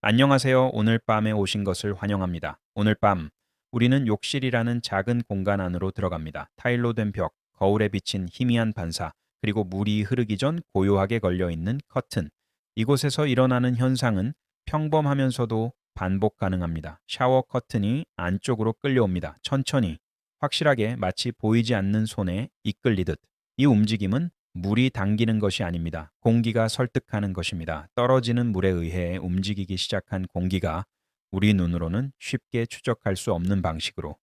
안녕하세요. 오늘 밤에 오신 것을 환영합니다. 오늘 밤 우리는 욕실이라는 작은 공간 안으로 들어갑니다. 타일로 된 벽, 거울에 비친 희미한 반사, 그리고 물이 흐르기 전 고요하게 걸려 있는 커튼. 이곳에서 일어나는 현상은 평범하면서도 반복 가능합니다. 샤워 커튼이 안쪽으로 끌려옵니다. 천천히, 확실하게, 마치 보이지 않는 손에 이끌리듯. 이 움직임은 물이 당기는 것이 아닙니다. 공기가 설득하는 것입니다. 떨어지는 물에 의해 움직이기 시작한 공기가 우리 눈으로는 쉽게 추적할 수 없는 방식으로.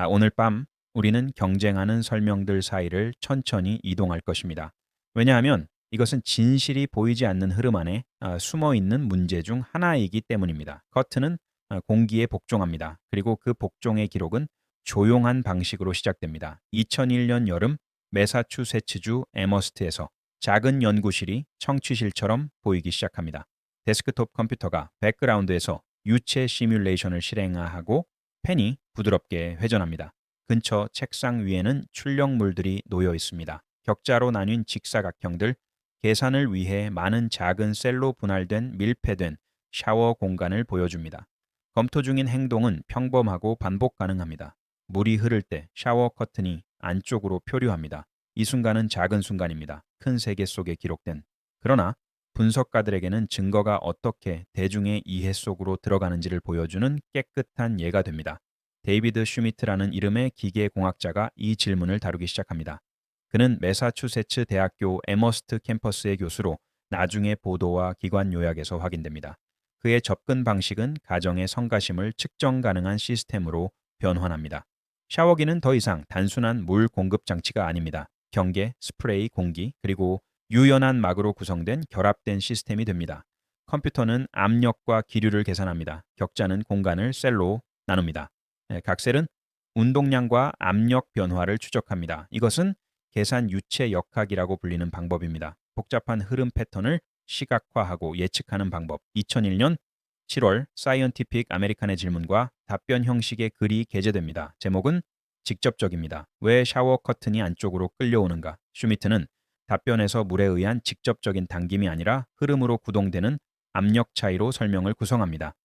오늘 밤 우리는 경쟁하는 설명들 사이를 천천히 이동할 것입니다. 왜냐하면 이것은 진실이 보이지 않는 흐름 안에 숨어 있는 문제 중 하나이기 때문입니다. 커튼은 공기에 복종합니다. 그리고 그 복종의 기록은 조용한 방식으로 시작됩니다. 2001년 여름 매사추세츠주 애머스트에서 작은 연구실이 청취실처럼 보이기 시작합니다. 데스크톱 컴퓨터가 백그라운드에서 유체 시뮬레이션을 실행하고 펜이 부드럽게 회전합니다. 근처 책상 위에는 출력물들이 놓여 있습니다. 격자로 나뉜 직사각형들, 계산을 위해 많은 작은 셀로 분할된 밀폐된 샤워 공간을 보여줍니다. 검토 중인 행동은 평범하고 반복 가능합니다. 물이 흐를 때 샤워 커튼이 안쪽으로 표류합니다. 이 순간은 작은 순간입니다. 큰 세계 속에 기록된. 그러나 분석가들에게는 증거가 어떻게 대중의 이해 속으로 들어가는지를 보여주는 깨끗한 예가 됩니다. 데이비드 슈미트라는 이름의 기계공학자가 이 질문을 다루기 시작합니다. 그는 매사추세츠 대학교 애머스트 캠퍼스의 교수로 나중에 보도와 기관 요약에서 확인됩니다. 그의 접근 방식은 가정의 성가심을 측정 가능한 시스템으로 변환합니다. 샤워기는 더 이상 단순한 물 공급 장치가 아닙니다. 경계, 스프레이, 공기, 그리고 유연한 막으로 구성된 결합된 시스템이 됩니다. 컴퓨터는 압력과 기류를 계산합니다. 격자는 공간을 셀로 나눕니다. 각 셀은 운동량과 압력 변화를 추적합니다. 이것은 계산 유체 역학이라고 불리는 방법입니다. 복잡한 흐름 패턴을 시각화하고 예측하는 방법. 2001년 7월 사이언티픽 아메리칸의 질문과 답변 형식의 글이 게재됩니다. 제목은 직접적입니다. 왜 샤워 커튼이 안쪽으로 끌려오는가? 슈미트는 답변에서 물에 의한 직접적인 당김이 아니라 흐름으로 구동되는 압력 차이로 설명을 구성합니다.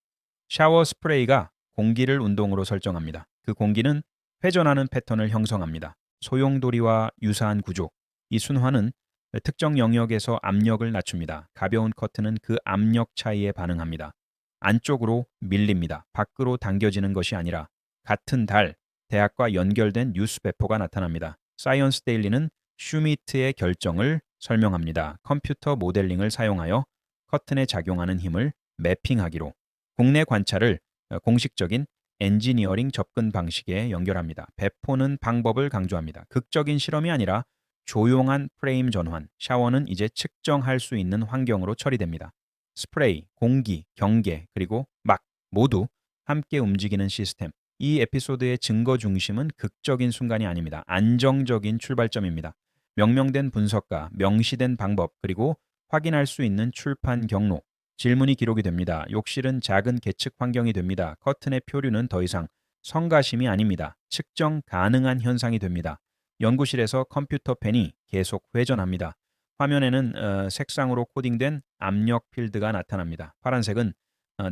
샤워 스프레이가 공기를 운동으로 설정합니다. 그 공기는 회전하는 패턴을 형성합니다. 소용돌이와 유사한 구조. 이 순환은 특정 영역에서 압력을 낮춥니다. 가벼운 커튼은 그 압력 차이에 반응합니다. 안쪽으로 밀립니다. 밖으로 당겨지는 것이 아니라 같은 달, 대학과 연결된 뉴스 배포가 나타납니다. 사이언스 데일리는 슈미트의 결정을 설명합니다. 컴퓨터 모델링을 사용하여 커튼에 작용하는 힘을 매핑하기로 국내 관찰을 공식적인 엔지니어링 접근 방식에 연결합니다. 배포는 방법을 강조합니다. 극적인 실험이 아니라 조용한 프레임 전환, 샤워는 이제 측정할 수 있는 환경으로 처리됩니다. 스프레이, 공기, 경계, 그리고 막 모두 함께 움직이는 시스템. 이 에피소드의 증거 중심은 극적인 순간이 아닙니다. 안정적인 출발점입니다. 명명된 분석가, 명시된 방법, 그리고 확인할 수 있는 출판 경로. 질문이 기록이 됩니다. 욕실은 작은 계측 환경이 됩니다. 커튼의 표류는 더 이상 성가심이 아닙니다. 측정 가능한 현상이 됩니다. 연구실에서 컴퓨터 펜이 계속 회전합니다. 화면에는 색상으로 코딩된 압력 필드가 나타납니다. 파란색은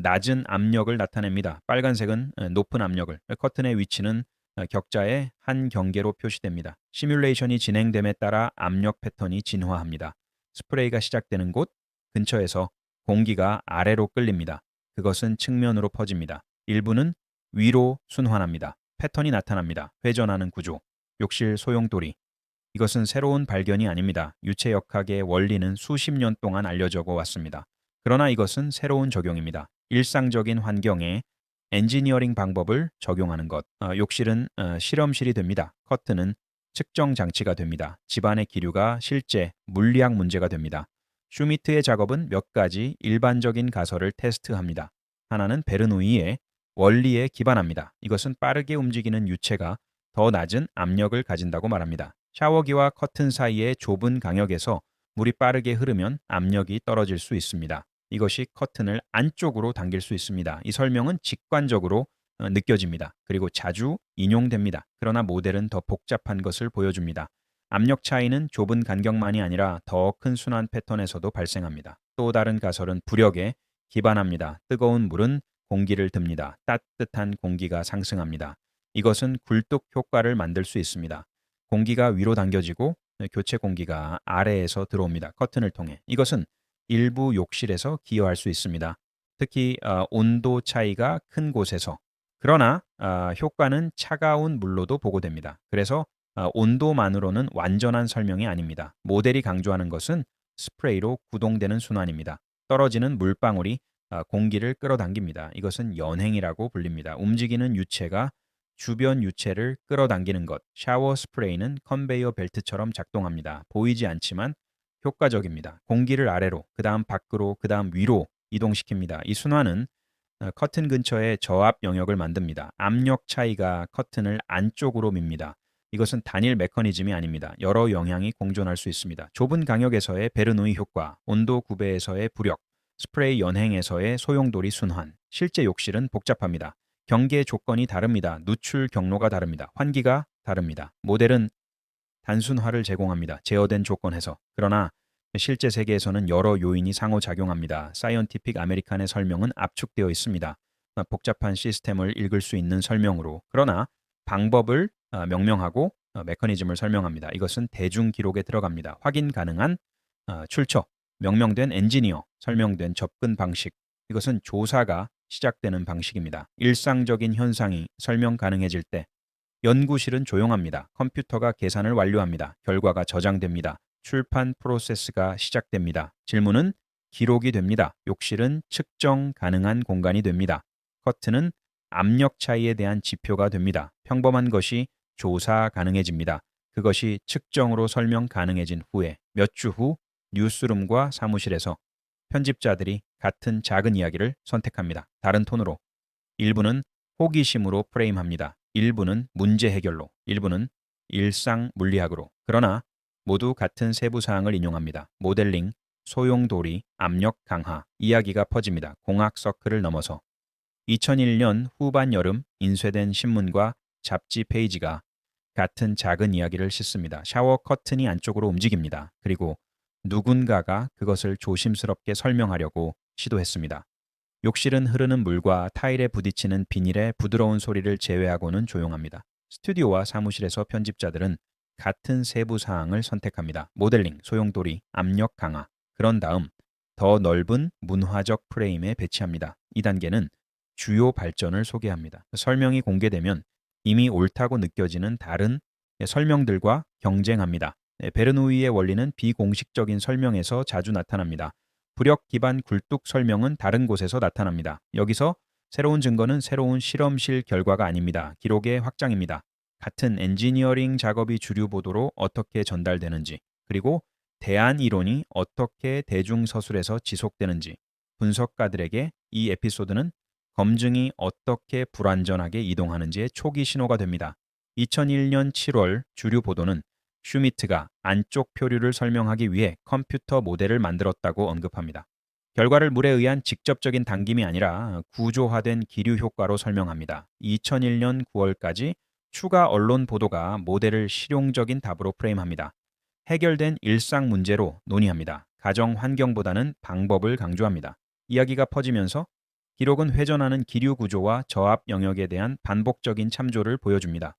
낮은 압력을 나타냅니다. 빨간색은 높은 압력을. 커튼의 위치는 격자의 한 경계로 표시됩니다. 시뮬레이션이 진행됨에 따라 압력 패턴이 진화합니다. 스프레이가 시작되는 곳 근처에서 공기가 아래로 끌립니다. 그것은 측면으로 퍼집니다. 일부는 위로 순환합니다. 패턴이 나타납니다. 회전하는 구조. 욕실 소용돌이. 이것은 새로운 발견이 아닙니다. 유체역학의 원리는 수십 년 동안 알려져 왔습니다. 그러나 이것은 새로운 적용입니다. 일상적인 환경에 엔지니어링 방법을 적용하는 것. 욕실은 실험실이 됩니다. 커튼은 측정 장치가 됩니다. 집안의 기류가 실제 물리학 문제가 됩니다. 슈미트의 작업은 몇 가지 일반적인 가설을 테스트합니다. 하나는 베르누이의 원리에 기반합니다. 이것은 빠르게 움직이는 유체가 더 낮은 압력을 가진다고 말합니다. 샤워기와 커튼 사이의 좁은 간격에서 물이 빠르게 흐르면 압력이 떨어질 수 있습니다. 이것이 커튼을 안쪽으로 당길 수 있습니다. 이 설명은 직관적으로 느껴집니다. 그리고 자주 인용됩니다. 그러나 모델은 더 복잡한 것을 보여줍니다. 압력 차이는 좁은 간격만이 아니라 더 큰 순환 패턴에서도 발생합니다. 또 다른 가설은 부력의 기반합니다. 뜨거운 물은 공기를 듭니다. 따뜻한 공기가 상승합니다. 이것은 굴뚝 효과를 만들 수 있습니다. 공기가 위로 당겨지고 교체 공기가 아래에서 들어옵니다. 커튼을 통해. 이것은 일부 욕실에서 기여할 수 있습니다. 특히 온도 차이가 큰 곳에서. 그러나 효과는 차가운 물로도 보고됩니다. 그래서 온도만으로는 완전한 설명이 아닙니다. 모델이 강조하는 것은 스프레이로 구동되는 순환입니다. 떨어지는 물방울이 공기를 끌어당깁니다. 이것은 연행이라고 불립니다. 움직이는 유체가 주변 유체를 끌어당기는 것. 샤워 스프레이는 컨베이어 벨트처럼 작동합니다. 보이지 않지만 효과적입니다. 공기를 아래로, 그 다음 밖으로, 그 다음 위로 이동시킵니다. 이 순환은 커튼 근처에 저압 영역을 만듭니다. 압력 차이가 커튼을 안쪽으로 밉니다. 이것은 단일 메커니즘이 아닙니다. 여러 영향이 공존할 수 있습니다. 좁은 강역에서의 베르누이 효과, 온도 구배에서의 부력, 스프레이 연행에서의 소용돌이 순환. 실제 욕실은 복잡합니다. 경계 조건이 다릅니다. 누출 경로가 다릅니다. 환기가 다릅니다. 모델은 단순화를 제공합니다. 제어된 조건에서. 그러나 실제 세계에서는 여러 요인이 상호작용합니다. 사이언티픽 아메리칸의 설명은 압축되어 있습니다. 복잡한 시스템을 읽을 수 있는 설명으로. 그러나 방법을 명명하고 메커니즘을 설명합니다. 이것은 대중 기록에 들어갑니다. 확인 가능한 출처, 명명된 엔지니어, 설명된 접근 방식. 이것은 조사가 시작되는 방식입니다. 일상적인 현상이 설명 가능해질 때 연구실은 조용합니다. 컴퓨터가 계산을 완료합니다. 결과가 저장됩니다. 출판 프로세스가 시작됩니다. 질문은 기록이 됩니다. 욕실은 측정 가능한 공간이 됩니다. 커튼은 압력 차이에 대한 지표가 됩니다. 평범한 것이 조사 가능해집니다. 그것이 측정으로 설명 가능해진 후에 몇 주 후 뉴스룸과 사무실에서 편집자들이 같은 작은 이야기를 선택합니다. 다른 톤으로. 일부는 호기심으로 프레임합니다. 일부는 문제 해결로, 일부는 일상 물리학으로. 그러나 모두 같은 세부 사항을 인용합니다. 모델링, 소용돌이, 압력 강화, 이야기가 퍼집니다. 공학 서클을 넘어서. 2001년 후반 여름 인쇄된 신문과 잡지 페이지가 같은 작은 이야기를 싣습니다. 샤워 커튼이 안쪽으로 움직입니다. 그리고 누군가가 그것을 조심스럽게 설명하려고 시도했습니다. 욕실은 흐르는 물과 타일에 부딪히는 비닐의 부드러운 소리를 제외하고는 조용합니다. 스튜디오와 사무실에서 편집자들은 같은 세부 사항을 선택합니다. 모델링, 소용돌이, 압력 강화. 그런 다음 더 넓은 문화적 프레임에 배치합니다. 이 단계는 주요 발전을 소개합니다. 설명이 공개되면 이미 옳다고 느껴지는 다른 설명들과 경쟁합니다. 베르누이의 원리는 비공식적인 설명에서 자주 나타납니다. 부력 기반 굴뚝 설명은 다른 곳에서 나타납니다. 여기서 새로운 증거는 새로운 실험실 결과가 아닙니다. 기록의 확장입니다. 같은 엔지니어링 작업이 주류 보도로 어떻게 전달되는지, 그리고 대안 이론이 어떻게 대중서술에서 지속되는지, 분석가들에게 이 에피소드는 검증이 어떻게 불완전하게 이동하는지의 초기 신호가 됩니다. 2001년 7월 주류 보도는 슈미트가 안쪽 표류를 설명하기 위해 컴퓨터 모델을 만들었다고 언급합니다. 결과를 물에 의한 직접적인 당김이 아니라 구조화된 기류 효과로 설명합니다. 2001년 9월까지 추가 언론 보도가 모델을 실용적인 답으로 프레임합니다. 해결된 일상 문제로 논의합니다. 가정 환경보다는 방법을 강조합니다. 이야기가 퍼지면서 기록은 회전하는 기류 구조와 저압 영역에 대한 반복적인 참조를 보여줍니다.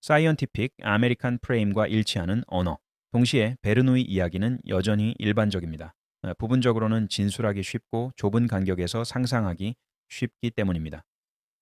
사이언티픽 아메리칸 프레임과 일치하는 언어. 동시에 베르누이 이야기는 여전히 일반적입니다. 부분적으로는 진술하기 쉽고 좁은 간격에서 상상하기 쉽기 때문입니다.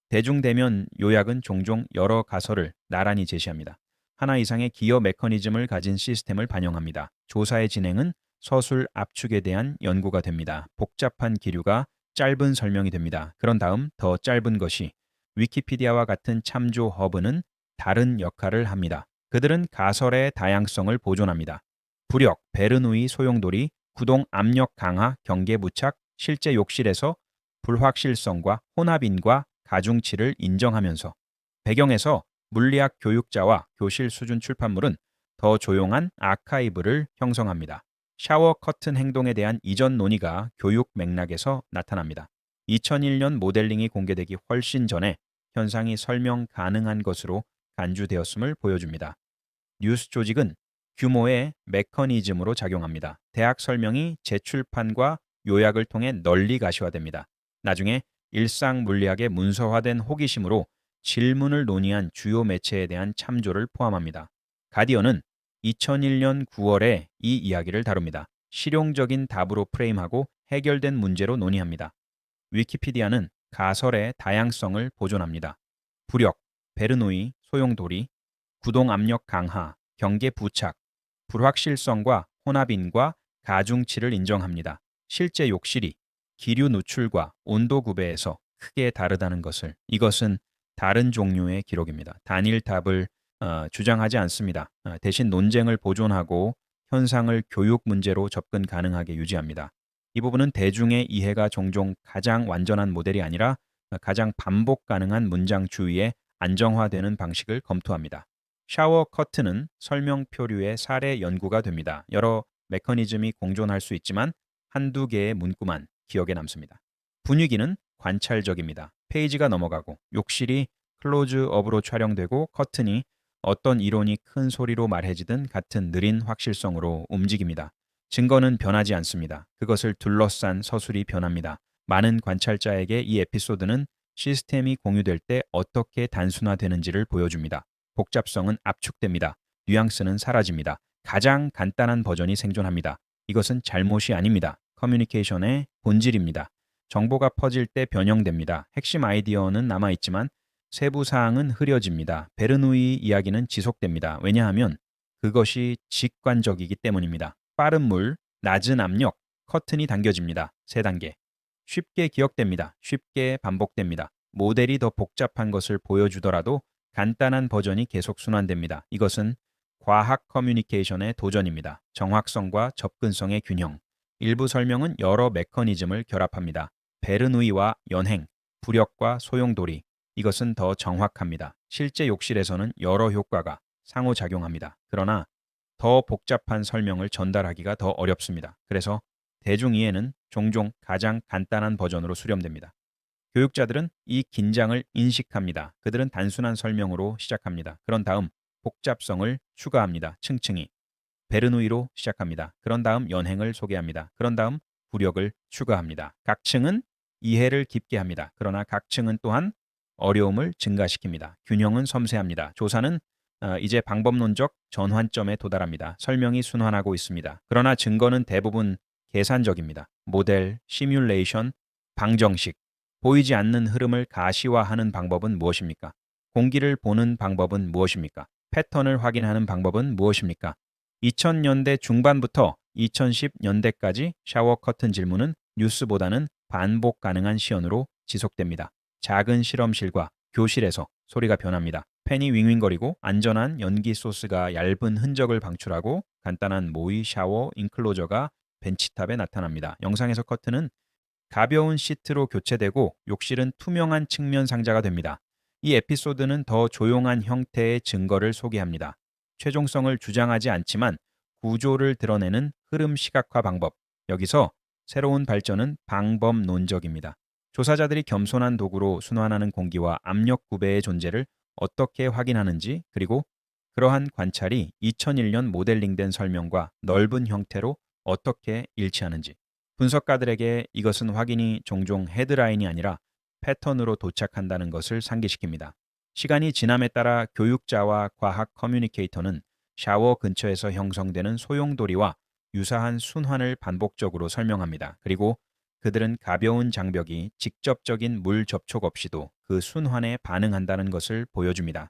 대중대면 요약은 종종 여러 가설을 나란히 제시합니다. 하나 이상의 기여 메커니즘을 가진 시스템을 반영합니다. 조사의 진행은 서술 압축에 대한 연구가 됩니다. 복잡한 기류가 짧은 설명이 됩니다. 그런 다음 더 짧은 것이 위키피디아와 같은 참조 허브는 다른 역할을 합니다. 그들은 가설의 다양성을 보존합니다. 부력, 베르누이 소용돌이, 구동 압력 강화, 경계 부착, 실제 욕실에서 불확실성과 혼합인과 가중치를 인정하면서 배경에서 물리학 교육자와 교실 수준 출판물은 더 조용한 아카이브를 형성합니다. 샤워 커튼 행동에 대한 이전 논의가 교육 맥락에서 나타납니다. 2001년 모델링이 공개되기 훨씬 전에 현상이 설명 가능한 것으로 간주되었음을 보여줍니다. 뉴스 조직은 규모의 메커니즘으로 작용합니다. 대학 설명이 재출판과 요약을 통해 널리 가시화됩니다. 나중에 일상 물리학의 문서화된 호기심으로 질문을 논의한 주요 매체에 대한 참조를 포함합니다. 가디언은 2001년 9월에 이 이야기를 다룹니다. 실용적인 답으로 프레임하고 해결된 문제로 논의합니다. 위키피디아는 가설의 다양성을 보존합니다. 부력, 베르노이, 소용돌이, 구동 압력 강하, 경계 부착, 불확실성과 혼합인과 가중치를 인정합니다. 실제 욕실이 기류 누출과 온도 구배에서 크게 다르다는 것을, 이것은 다른 종류의 기록입니다. 단일 답을 주장하지 않습니다. 대신 논쟁을 보존하고 현상을 교육 문제로 접근 가능하게 유지합니다. 이 부분은 대중의 이해가 종종 가장 완전한 모델이 아니라 가장 반복 가능한 문장 주위에 안정화되는 방식을 검토합니다. 샤워 커튼은 설명 표류의 사례 연구가 됩니다. 여러 메커니즘이 공존할 수 있지만 한두 개의 문구만 기억에 남습니다. 분위기는 관찰적입니다. 페이지가 넘어가고 욕실이 클로즈업으로 촬영되고 커튼이 어떤 이론이 큰 소리로 말해지든 같은 느린 확실성으로 움직입니다. 증거는 변하지 않습니다. 그것을 둘러싼 서술이 변합니다. 많은 관찰자에게 이 에피소드는 시스템이 공유될 때 어떻게 단순화되는지를 보여줍니다. 복잡성은 압축됩니다. 뉘앙스는 사라집니다. 가장 간단한 버전이 생존합니다. 이것은 잘못이 아닙니다. 커뮤니케이션의 본질입니다. 정보가 퍼질 때 변형됩니다. 핵심 아이디어는 남아있지만 세부 사항은 흐려집니다. 베르누이 이야기는 지속됩니다. 왜냐하면 그것이 직관적이기 때문입니다. 빠른 물, 낮은 압력, 커튼이 당겨집니다. 3단계. 쉽게 기억됩니다. 쉽게 반복됩니다. 모델이 더 복잡한 것을 보여주더라도 간단한 버전이 계속 순환됩니다. 이것은 과학 커뮤니케이션의 도전입니다. 정확성과 접근성의 균형. 일부 설명은 여러 메커니즘을 결합합니다. 베르누이와 연행, 부력과 소용돌이. 이것은 더 정확합니다. 실제 욕실에서는 여러 효과가 상호작용합니다. 그러나 더 복잡한 설명을 전달하기가 더 어렵습니다. 그래서 대중 이해는 종종 가장 간단한 버전으로 수렴됩니다. 교육자들은 이 긴장을 인식합니다. 그들은 단순한 설명으로 시작합니다. 그런 다음 복잡성을 추가합니다. 층층이. 베르누이로 시작합니다. 그런 다음 연행을 소개합니다. 그런 다음 부력을 추가합니다. 각 층은 이해를 깊게 합니다. 그러나 각 층은 또한 어려움을 증가시킵니다. 균형은 섬세합니다. 조사는 이제 방법론적 전환점에 도달합니다. 설명이 순환하고 있습니다. 그러나 증거는 대부분 계산적입니다. 모델, 시뮬레이션, 방정식. 보이지 않는 흐름을 가시화하는 방법은 무엇입니까? 공기를 보는 방법은 무엇입니까? 패턴을 확인하는 방법은 무엇입니까? 2000년대 중반부터 2010년대까지 샤워 커튼 질문은 뉴스보다는 반복 가능한 시연으로 지속됩니다. 작은 실험실과 교실에서 소리가 변합니다. 팬이 윙윙거리고 안전한 연기 소스가 얇은 흔적을 방출하고 간단한 모의 샤워 인클로저가 벤치탑에 나타납니다. 영상에서 커튼은 가벼운 시트로 교체되고 욕실은 투명한 측면 상자가 됩니다. 이 에피소드는 더 조용한 형태의 증거를 소개합니다. 최종성을 주장하지 않지만 구조를 드러내는 흐름 시각화 방법. 여기서 새로운 발전은 방법론적입니다. 조사자들이 겸손한 도구로 순환하는 공기와 압력 구배의 존재를 어떻게 확인하는지, 그리고 그러한 관찰이 2001년 모델링된 설명과 넓은 형태로 어떻게 일치하는지. 분석가들에게 이것은 확인이 종종 헤드라인이 아니라 패턴으로 도착한다는 것을 상기시킵니다. 시간이 지남에 따라 교육자와 과학 커뮤니케이터는 샤워 근처에서 형성되는 소용돌이와 유사한 순환을 반복적으로 설명합니다. 그리고 그들은 가벼운 장벽이 직접적인 물 접촉 없이도 그 순환에 반응한다는 것을 보여줍니다.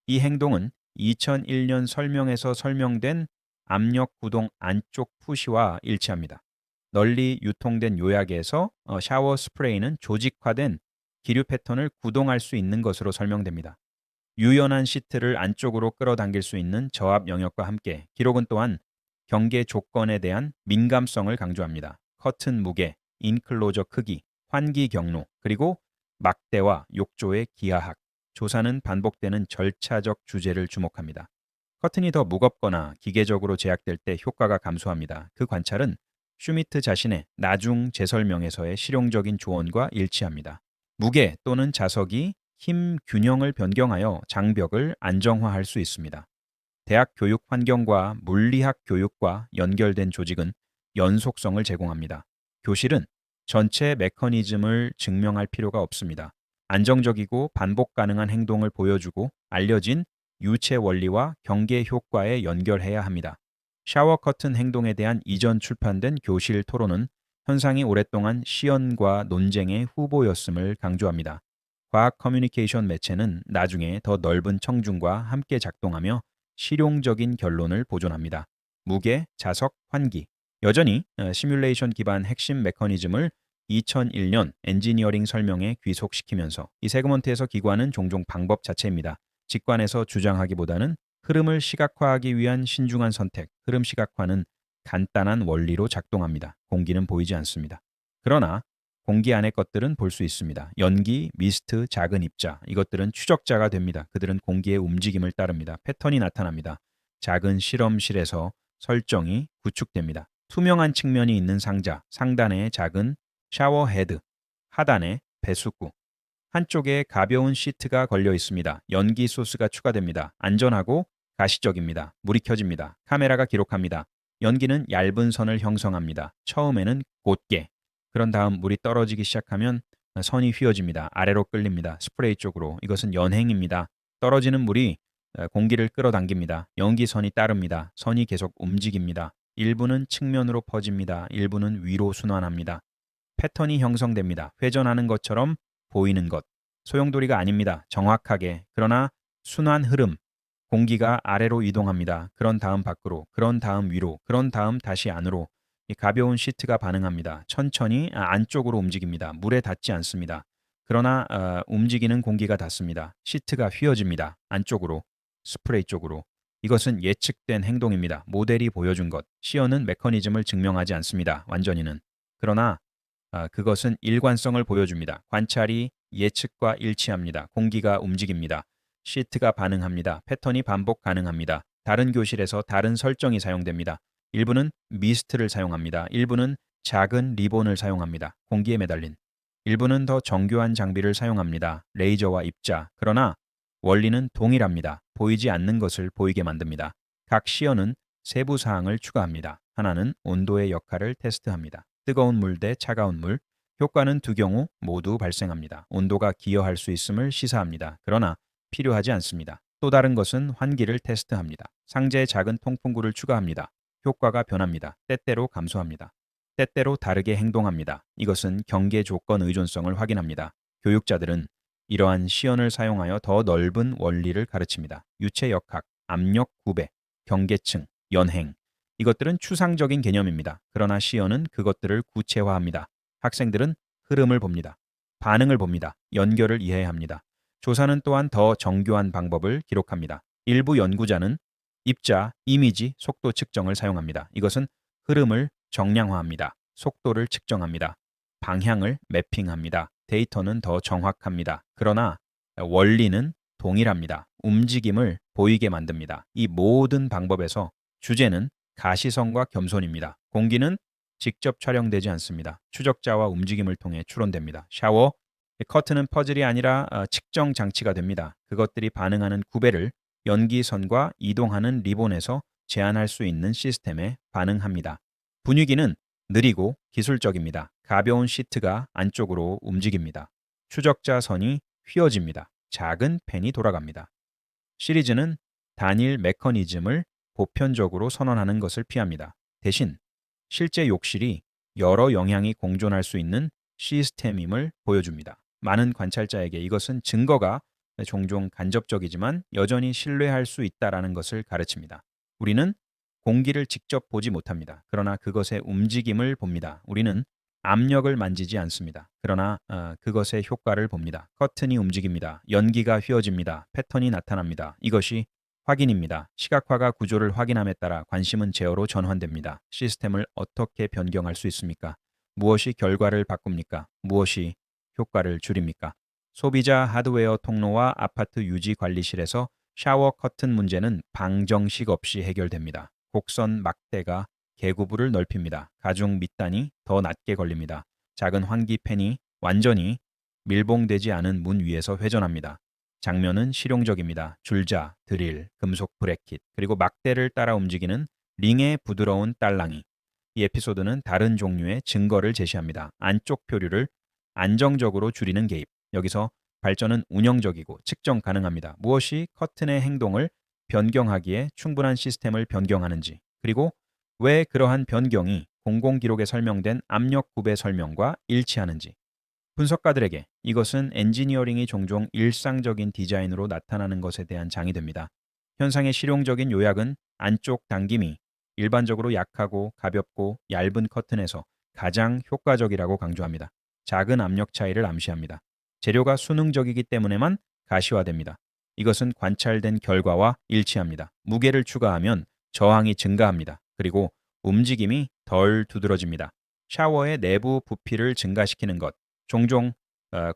이 행동은 2001년 설명에서 설명된 압력 구동 안쪽 푸시와 일치합니다. 널리 유통된 요약에서 샤워 스프레이는 조직화된 기류 패턴을 구동할 수 있는 것으로 설명됩니다. 유연한 시트를 안쪽으로 끌어당길 수 있는 저압 영역과 함께 기록은 또한 경계 조건에 대한 민감성을 강조합니다. 커튼 무게, 인클로저 크기, 환기 경로, 그리고 막대와 욕조의 기하학. 조사는 반복되는 절차적 주제를 주목합니다. 커튼이 더 무겁거나 기계적으로 제약될 때 효과가 감소합니다. 그 관찰은 슈미트 자신의 나중 재설명에서의 실용적인 조언과 일치합니다. 무게 또는 자석이 힘 균형을 변경하여 장벽을 안정화할 수 있습니다. 대학 교육 환경과 물리학 교육과 연결된 조직은 연속성을 제공합니다. 교실은 전체 메커니즘을 증명할 필요가 없습니다. 안정적이고 반복 가능한 행동을 보여주고 알려진 유체 원리와 경계 효과에 연결해야 합니다. 샤워 커튼 행동에 대한 이전 출판된 교실 토론은 현상이 오랫동안 시연과 논쟁의 후보였음을 강조합니다. 과학 커뮤니케이션 매체는 나중에 더 넓은 청중과 함께 작동하며 실용적인 결론을 보존합니다. 무게, 자석, 환기. 여전히 시뮬레이션 기반 핵심 메커니즘을 2001년 엔지니어링 설명에 귀속시키면서 이 세그먼트에서 기관은 종종 방법 자체입니다. 직관에서 주장하기보다는 흐름을 시각화하기 위한 신중한 선택, 흐름 시각화는 간단한 원리로 작동합니다. 공기는 보이지 않습니다. 그러나 공기 안의 것들은 볼 수 있습니다. 연기, 미스트, 작은 입자, 이것들은 추적자가 됩니다. 그들은 공기의 움직임을 따릅니다. 패턴이 나타납니다. 작은 실험실에서 설정이 구축됩니다. 투명한 측면이 있는 상자, 상단에 작은 샤워 헤드, 하단에 배수구, 한쪽에 가벼운 시트가 걸려 있습니다. 연기 소스가 추가됩니다. 안전하고 가시적입니다. 물이 켜집니다. 카메라가 기록합니다. 연기는 얇은 선을 형성합니다. 처음에는 곧게. 그런 다음 물이 떨어지기 시작하면 선이 휘어집니다. 아래로 끌립니다. 스프레이 쪽으로. 이것은 연행입니다. 떨어지는 물이 공기를 끌어당깁니다. 연기선이 따릅니다. 선이 계속 움직입니다. 일부는 측면으로 퍼집니다. 일부는 위로 순환합니다. 패턴이 형성됩니다. 회전하는 것처럼 보이는 것. 소용돌이가 아닙니다. 정확하게. 그러나 순환 흐름. 공기가 아래로 이동합니다. 그런 다음 밖으로, 그런 다음 위로, 그런 다음 다시 안으로. 이 가벼운 시트가 반응합니다. 천천히 안쪽으로 움직입니다. 물에 닿지 않습니다. 그러나 움직이는 공기가 닿습니다. 시트가 휘어집니다. 안쪽으로, 스프레이 쪽으로. 이것은 예측된 행동입니다. 모델이 보여준 것. 시연은 메커니즘을 증명하지 않습니다. 완전히는. 그러나 그것은 일관성을 보여줍니다. 관찰이 예측과 일치합니다. 공기가 움직입니다. 시트가 반응합니다. 패턴이 반복 가능합니다. 다른 교실에서 다른 설정이 사용됩니다. 일부는 미스트를 사용합니다. 일부는 작은 리본을 사용합니다. 공기에 매달린. 일부는 더 정교한 장비를 사용합니다. 레이저와 입자. 그러나 원리는 동일합니다. 보이지 않는 것을 보이게 만듭니다. 각 시연은 세부 사항을 추가합니다. 하나는 온도의 역할을 테스트합니다. 뜨거운 물 대 차가운 물. 효과는 두 경우 모두 발생합니다. 온도가 기여할 수 있음을 시사합니다. 그러나 필요하지 않습니다. 또 다른 것은 환기를 테스트합니다. 상자에 작은 통풍구를 추가합니다. 효과가 변합니다. 때때로 감소합니다. 때때로 다르게 행동합니다. 이것은 경계 조건 의존성을 확인합니다. 교육자들은 이러한 시연을 사용하여 더 넓은 원리를 가르칩니다. 유체 역학, 압력 구배, 경계층, 연행. 이것들은 추상적인 개념입니다. 그러나 시연은 그것들을 구체화합니다. 학생들은 흐름을 봅니다. 반응을 봅니다. 연결을 이해해야 합니다. 조사는 또한 더 정교한 방법을 기록합니다. 일부 연구자는 입자, 이미지, 속도 측정을 사용합니다. 이것은 흐름을 정량화합니다. 속도를 측정합니다. 방향을 매핑합니다. 데이터는 더 정확합니다. 그러나 원리는 동일합니다. 움직임을 보이게 만듭니다. 이 모든 방법에서 주제는 가시성과 겸손입니다. 공기는 직접 촬영되지 않습니다. 추적자와 움직임을 통해 추론됩니다. 샤워, 커튼은 퍼즐이 아니라 측정 장치가 됩니다. 그것들이 반응하는 구배를 연기선과 이동하는 리본에서 제한할 수 있는 시스템에 반응합니다. 분위기는 느리고 기술적입니다. 가벼운 시트가 안쪽으로 움직입니다. 추적자 선이 휘어집니다. 작은 펜이 돌아갑니다. 시리즈는 단일 메커니즘을 보편적으로 선언하는 것을 피합니다. 대신 실제 욕실이 여러 영향이 공존할 수 있는 시스템임을 보여줍니다. 많은 관찰자에게 이것은 증거가 종종 간접적이지만 여전히 신뢰할 수 있다라는 것을 가르칩니다. 우리는 공기를 직접 보지 못합니다. 그러나 그것의 움직임을 봅니다. 우리는 압력을 만지지 않습니다. 그러나 그것의 효과를 봅니다. 커튼이 움직입니다. 연기가 휘어집니다. 패턴이 나타납니다. 이것이 확인입니다. 시각화가 구조를 확인함에 따라 관심은 제어로 전환됩니다. 시스템을 어떻게 변경할 수 있습니까? 무엇이 결과를 바꿉니까? 무엇이 효과를 줄입니까? 소비자 하드웨어 통로와 아파트 유지 관리실에서 샤워 커튼 문제는 방정식 없이 해결됩니다. 곡선 막대가 개구부를 넓힙니다. 가중 밑단이 더 낮게 걸립니다. 작은 환기팬이 완전히 밀봉되지 않은 문 위에서 회전합니다. 장면은 실용적입니다. 줄자, 드릴, 금속 브래킷, 그리고 막대를 따라 움직이는 링의 부드러운 딸랑이. 이 에피소드는 다른 종류의 증거를 제시합니다. 안쪽 표류를 안정적으로 줄이는 개입. 여기서 발전은 운영적이고 측정 가능합니다. 무엇이 커튼의 행동을 변경하기에 충분한 시스템을 변경하는지, 그리고 왜 그러한 변경이 공공기록에 설명된 압력 굽의 설명과 일치하는지. 분석가들에게 이것은 엔지니어링이 종종 일상적인 디자인으로 나타나는 것에 대한 장이 됩니다. 현상의 실용적인 요약은 안쪽 당김이 일반적으로 약하고 가볍고 얇은 커튼에서 가장 효과적이라고 강조합니다. 작은 압력 차이를 암시합니다. 재료가 수능적이기 때문에만 가시화됩니다. 이것은 관찰된 결과와 일치합니다. 무게를 추가하면 저항이 증가합니다. 그리고 움직임이 덜 두드러집니다. 샤워의 내부 부피를 증가시키는 것. 종종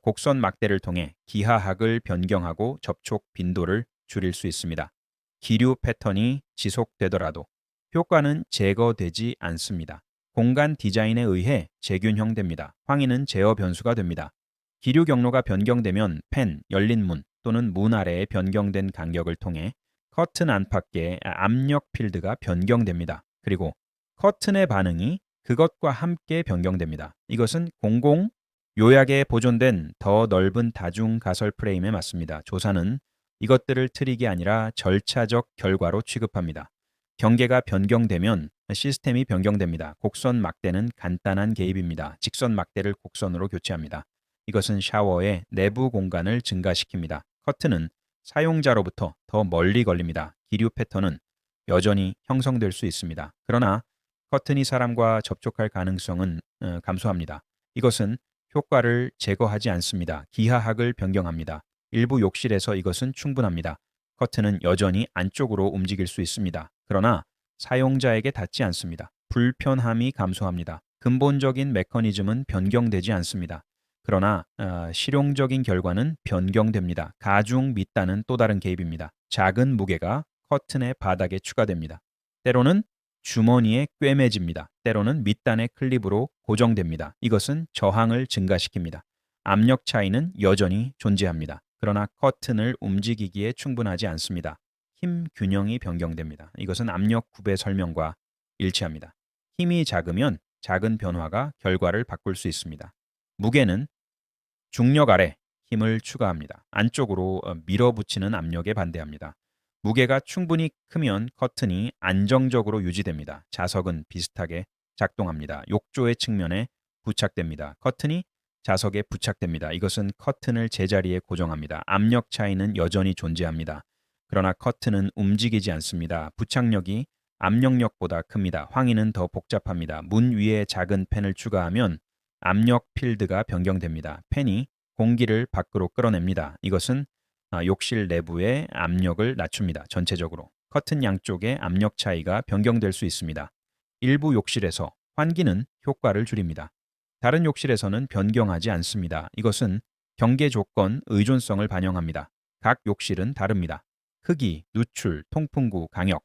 곡선 막대를 통해 기하학을 변경하고 접촉 빈도를 줄일 수 있습니다. 기류 패턴이 지속되더라도 효과는 제거되지 않습니다. 공간 디자인에 의해 재균형됩니다. 황의는 제어 변수가 됩니다. 기류 경로가 변경되면 펜, 열린 문 또는 문 아래에 변경된 간격을 통해 커튼 안팎의 압력 필드가 변경됩니다. 그리고 커튼의 반응이 그것과 함께 변경됩니다. 이것은 공공 요약에 보존된 더 넓은 다중 가설 프레임에 맞습니다. 조사는 이것들을 트릭이 아니라 절차적 결과로 취급합니다. 경계가 변경되면 시스템이 변경됩니다. 곡선 막대는 간단한 개입입니다. 직선 막대를 곡선으로 교체합니다. 이것은 샤워의 내부 공간을 증가시킵니다. 커튼은 사용자로부터 더 멀리 걸립니다. 기류 패턴은 여전히 형성될 수 있습니다. 그러나 커튼이 사람과 접촉할 가능성은 감소합니다. 이것은 효과를 제거하지 않습니다. 기하학을 변경합니다. 일부 욕실에서 이것은 충분합니다. 커튼은 여전히 안쪽으로 움직일 수 있습니다. 그러나 사용자에게 닿지 않습니다. 불편함이 감소합니다. 근본적인 메커니즘은 변경되지 않습니다. 그러나 실용적인 결과는 변경됩니다. 가중 밑단은 또 다른 개입입니다. 작은 무게가 커튼의 바닥에 추가됩니다. 때로는 주머니에 꿰매집니다. 때로는 밑단의 클립으로 고정됩니다. 이것은 저항을 증가시킵니다. 압력 차이는 여전히 존재합니다. 그러나 커튼을 움직이기에 충분하지 않습니다. 힘 균형이 변경됩니다. 이것은 압력 굽의 설명과 일치합니다. 힘이 작으면 작은 변화가 결과를 바꿀 수 있습니다. 무게는 중력 아래 힘을 추가합니다. 안쪽으로 밀어붙이는 압력에 반대합니다. 무게가 충분히 크면 커튼이 안정적으로 유지됩니다. 자석은 비슷하게 작동합니다. 욕조의 측면에 부착됩니다. 커튼이 자석에 부착됩니다. 이것은 커튼을 제자리에 고정합니다. 압력 차이는 여전히 존재합니다. 그러나 커튼은 움직이지 않습니다. 부착력이 압력력보다 큽니다. 황의는 더 복잡합니다. 문 위에 작은 펜을 추가하면 압력 필드가 변경됩니다. 펜이 공기를 밖으로 끌어냅니다. 이것은 욕실 내부의 압력을 낮춥니다. 전체적으로 커튼 양쪽의 압력 차이가 변경될 수 있습니다. 일부 욕실에서 환기는 효과를 줄입니다. 다른 욕실에서는 변경하지 않습니다. 이것은 경계 조건 의존성을 반영합니다. 각 욕실은 다릅니다. 크기, 누출, 통풍구, 강역.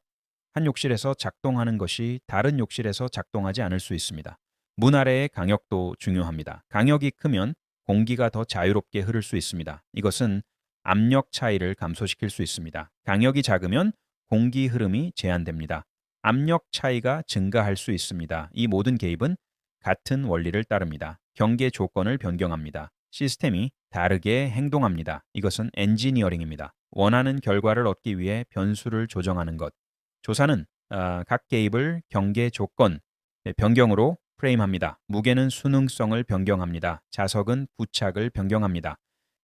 한 욕실에서 작동하는 것이 다른 욕실에서 작동하지 않을 수 있습니다. 문 아래의 강역도 중요합니다. 강역이 크면 공기가 더 자유롭게 흐를 수 있습니다. 이것은 압력 차이를 감소시킬 수 있습니다. 강역이 작으면 공기 흐름이 제한됩니다. 압력 차이가 증가할 수 있습니다. 이 모든 개입은 같은 원리를 따릅니다. 경계 조건을 변경합니다. 시스템이 다르게 행동합니다. 이것은 엔지니어링입니다. 원하는 결과를 얻기 위해 변수를 조정하는 것. 조사는 각 개입을 경계 조건 변경으로 프레임합니다. 무게는 수능성을 변경합니다. 자석은 부착을 변경합니다.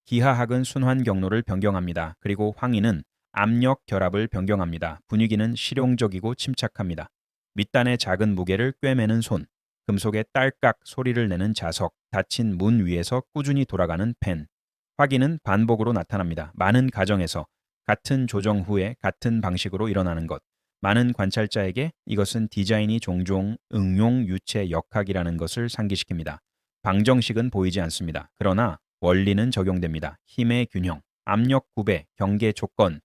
기하학은 순환 경로를 변경합니다. 그리고 황의는 압력 결합을 변경합니다. 분위기는 실용적이고 침착합니다. 밑단의 작은 무게를 꿰매는 손, 금속의 딸깍 소리를 내는 자석, 닫힌 문 위에서 꾸준히 돌아가는 펜. 확인은 반복으로 나타납니다. 많은 가정에서 같은 조정 후에 같은 방식으로 일어나는 것. 많은 관찰자에게 이것은 디자인이 종종 응용 유체 역학이라는 것을 상기시킵니다. 방정식은 보이지 않습니다. 그러나 원리는 적용됩니다. 힘의 균형, 압력 구배, 경계 조건.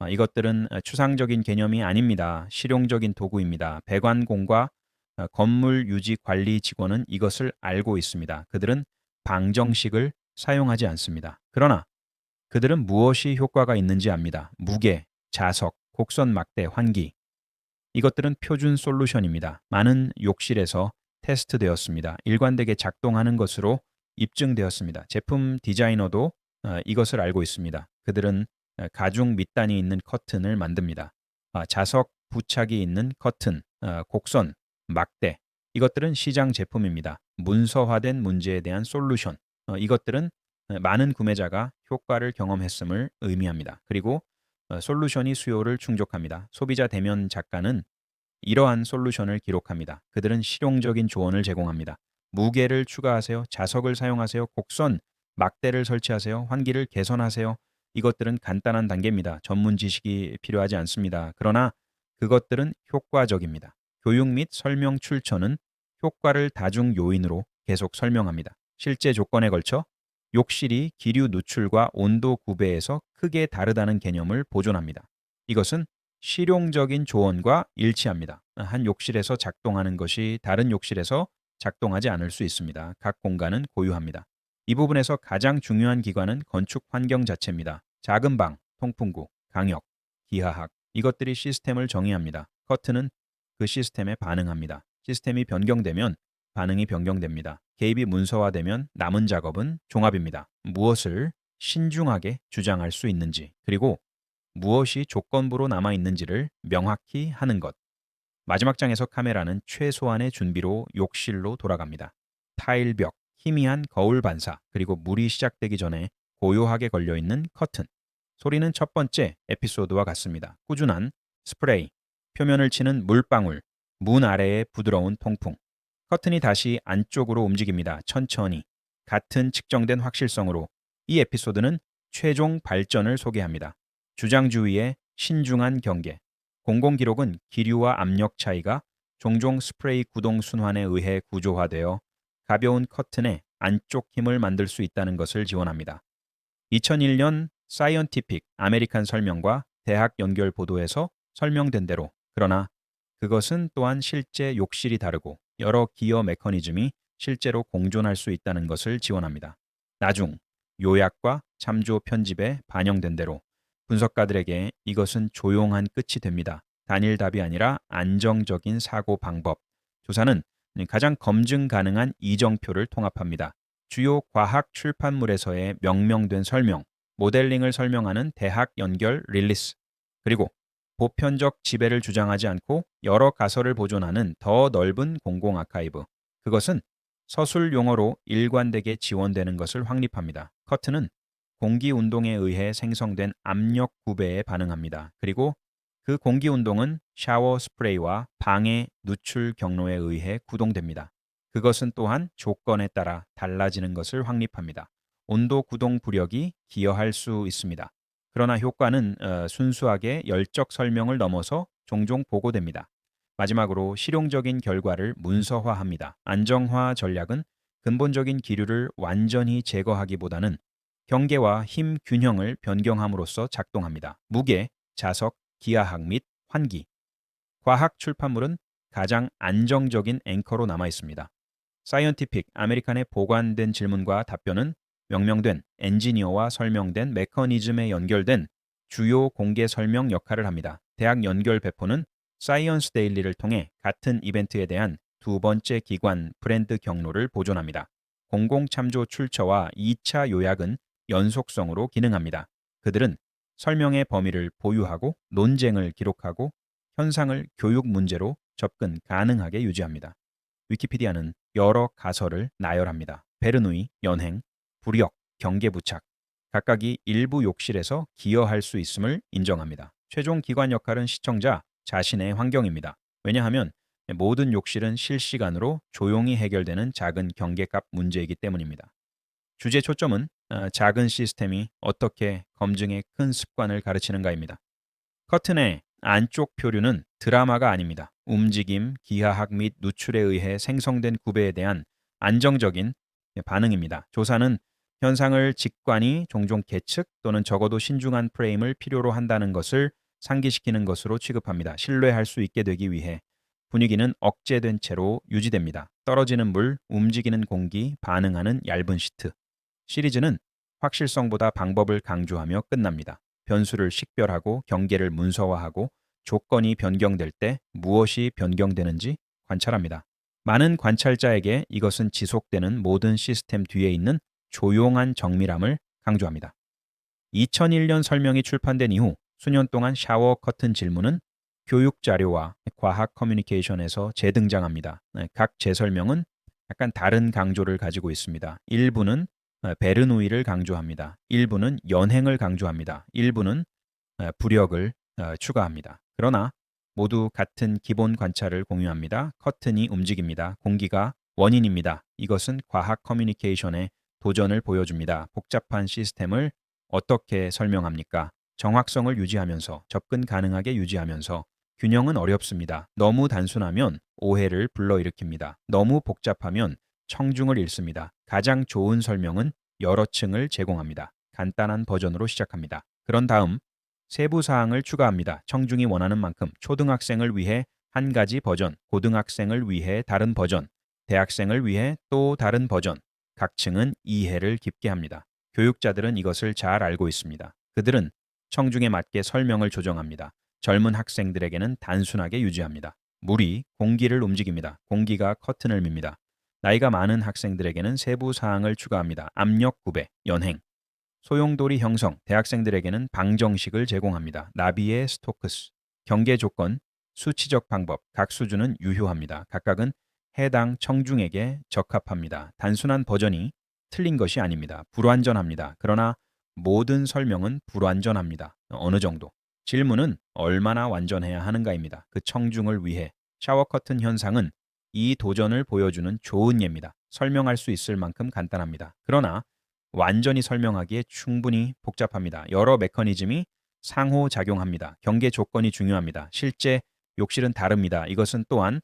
이것들은 추상적인 개념이 아닙니다. 실용적인 도구입니다. 배관공과 건물 유지 관리 직원은 이것을 알고 있습니다. 그들은 방정식을 사용하지 않습니다. 그러나 그들은 무엇이 효과가 있는지 압니다. 무게, 자석, 곡선 막대, 환기. 이것들은 표준 솔루션입니다. 많은 욕실에서 테스트되었습니다. 일관되게 작동하는 것으로 입증되었습니다. 제품 디자이너도 이것을 알고 있습니다. 그들은 가죽 밑단이 있는 커튼을 만듭니다. 자석 부착이 있는 커튼, 곡선, 막대, 이것들은 시장 제품입니다. 문서화된 문제에 대한 솔루션, 이것들은 많은 구매자가 효과를 경험했음을 의미합니다. 그리고 솔루션이 수요를 충족합니다. 소비자 대면 작가는 이러한 솔루션을 기록합니다. 그들은 실용적인 조언을 제공합니다. 무게를 추가하세요. 자석을 사용하세요. 곡선, 막대를 설치하세요. 환기를 개선하세요. 이것들은 간단한 단계입니다. 전문 지식이 필요하지 않습니다. 그러나 그것들은 효과적입니다. 교육 및 설명 출처는 효과를 다중 요인으로 계속 설명합니다. 실제 조건에 걸쳐 욕실이 기류 누출과 온도 구배에서 크게 다르다는 개념을 보존합니다. 이것은 실용적인 조언과 일치합니다. 한 욕실에서 작동하는 것이 다른 욕실에서 작동하지 않을 수 있습니다. 각 공간은 고유합니다. 이 부분에서 가장 중요한 기관은 건축 환경 자체입니다. 작은 방, 통풍구, 강역, 기하학, 이것들이 시스템을 정의합니다. 커튼은 그 시스템에 반응합니다. 시스템이 변경되면 반응이 변경됩니다. 개입이 문서화되면 남은 작업은 종합입니다. 무엇을 신중하게 주장할 수 있는지, 그리고 무엇이 조건부로 남아 있는지를 명확히 하는 것. 마지막 장에서 카메라는 최소한의 준비로 욕실로 돌아갑니다. 타일벽, 희미한 거울 반사, 그리고 물이 시작되기 전에 고요하게 걸려있는 커튼. 소리는 첫 번째 에피소드와 같습니다. 꾸준한 스프레이, 표면을 치는 물방울, 문 아래의 부드러운 통풍. 커튼이 다시 안쪽으로 움직입니다. 천천히. 같은 측정된 확실성으로. 이 에피소드는 최종 발전을 소개합니다. 주장주의의 신중한 경계. 공공기록은 기류와 압력 차이가 종종 스프레이 구동 순환에 의해 구조화되어 가벼운 커튼의 안쪽 힘을 만들 수 있다는 것을 지원합니다. 2001년 사이언티픽 아메리칸 설명과 대학 연결 보도에서 설명된 대로, 그러나 그것은 또한 실제 욕실이 다르고 여러 기어 메커니즘이 실제로 공존할 수 있다는 것을 지원합니다. 나중 요약과 참조 편집에 반영된 대로 분석가들에게 이것은 조용한 끝이 됩니다. 단일 답이 아니라 안정적인 사고 방법. 조사는 가장 검증 가능한 이정표를 통합합니다. 주요 과학 출판물에서의 명명된 설명, 모델링을 설명하는 대학 연결 릴리스, 그리고 보편적 지배를 주장하지 않고 여러 가설을 보존하는 더 넓은 공공 아카이브. 그것은 서술 용어로 일관되게 지원되는 것을 확립합니다. 커튼은 공기 운동에 의해 생성된 압력 구배에 반응합니다. 그리고 그 공기 운동은 샤워 스프레이와 방해 누출 경로에 의해 구동됩니다. 그것은 또한 조건에 따라 달라지는 것을 확립합니다. 온도 구동 부력이 기여할 수 있습니다. 그러나 효과는 순수하게 열적 설명을 넘어서 종종 보고됩니다. 마지막으로 실용적인 결과를 문서화합니다. 안정화 전략은 근본적인 기류를 완전히 제거하기보다는 경계와 힘 균형을 변경함으로써 작동합니다. 무게, 자석, 기하학 및 환기. 과학 출판물은 가장 안정적인 앵커로 남아 있습니다. 사이언티픽 아메리칸의 보관된 질문과 답변은 명명된 엔지니어와 설명된 메커니즘에 연결된 주요 공개 설명 역할을 합니다. 대학 연결 배포는 사이언스 데일리를 통해 같은 이벤트에 대한 두 번째 기관 브랜드 경로를 보존합니다. 공공 참조 출처와 2차 요약은 연속성으로 기능합니다. 그들은 설명의 범위를 보유하고 논쟁을 기록하고 현상을 교육 문제로 접근 가능하게 유지합니다. 위키피디아는 여러 가설을 나열합니다. 베르누이, 연행, 부력, 경계부착. 각각이 일부 욕실에서 기여할 수 있음을 인정합니다. 최종 기관 역할은 시청자 자신의 환경입니다. 왜냐하면 모든 욕실은 실시간으로 조용히 해결되는 작은 경계값 문제이기 때문입니다. 주제 초점은 작은 시스템이 어떻게 검증의 큰 습관을 가르치는가입니다. 커튼의 안쪽 표류는 드라마가 아닙니다. 움직임, 기하학 및 누출에 의해 생성된 구배에 대한 안정적인 반응입니다. 조사는 현상을 직관이 종종 계측 또는 적어도 신중한 프레임을 필요로 한다는 것을 상기시키는 것으로 취급합니다. 신뢰할 수 있게 되기 위해 분위기는 억제된 채로 유지됩니다. 떨어지는 물, 움직이는 공기, 반응하는 얇은 시트. 시리즈는 확실성보다 방법을 강조하며 끝납니다. 변수를 식별하고 경계를 문서화하고 조건이 변경될 때 무엇이 변경되는지 관찰합니다. 많은 관찰자에게 이것은 지속되는 모든 시스템 뒤에 있는 조용한 정밀함을 강조합니다. 2001년 설명이 출판된 이후 수년 동안 샤워 커튼 질문은 교육 자료와 과학 커뮤니케이션에서 재등장합니다. 각 재설명은 약간 다른 강조를 가지고 있습니다. 일부는 베르누이를 강조합니다. 일부는 연행을 강조합니다. 일부는 부력을 추가합니다. 그러나 모두 같은 기본 관찰을 공유합니다. 커튼이 움직입니다. 공기가 원인입니다. 이것은 과학 커뮤니케이션의 도전을 보여줍니다. 복잡한 시스템을 어떻게 설명합니까? 정확성을 유지하면서 접근 가능하게 유지하면서 균형은 어렵습니다. 너무 단순하면 오해를 불러일으킵니다. 너무 복잡하면 청중을 잃습니다. 가장 좋은 설명은 여러 층을 제공합니다. 간단한 버전으로 시작합니다. 그런 다음 세부 사항을 추가합니다. 청중이 원하는 만큼 초등학생을 위해 한 가지 버전, 고등학생을 위해 다른 버전, 대학생을 위해 또 다른 버전. 각 층은 이해를 깊게 합니다. 교육자들은 이것을 잘 알고 있습니다. 그들은 청중에 맞게 설명을 조정합니다. 젊은 학생들에게는 단순하게 유지합니다. 물이 공기를 움직입니다. 공기가 커튼을 밉니다. 나이가 많은 학생들에게는 세부 사항을 추가합니다. 압력 구배, 연행, 소용돌이 형성, 대학생들에게는 방정식을 제공합니다. 나비의 스토크스, 경계 조건, 수치적 방법, 각 수준은 유효합니다. 각각은 해당 청중에게 적합합니다. 단순한 버전이 틀린 것이 아닙니다. 불완전합니다. 그러나 모든 설명은 불완전합니다. 어느 정도. 질문은 얼마나 완전해야 하는가입니다. 그 청중을 위해 샤워 커튼 현상은 이 도전을 보여주는 좋은 예입니다. 설명할 수 있을 만큼 간단합니다. 그러나 완전히 설명하기에 충분히 복잡합니다. 여러 메커니즘이 상호작용합니다. 경계 조건이 중요합니다. 실제 욕실은 다릅니다. 이것은 또한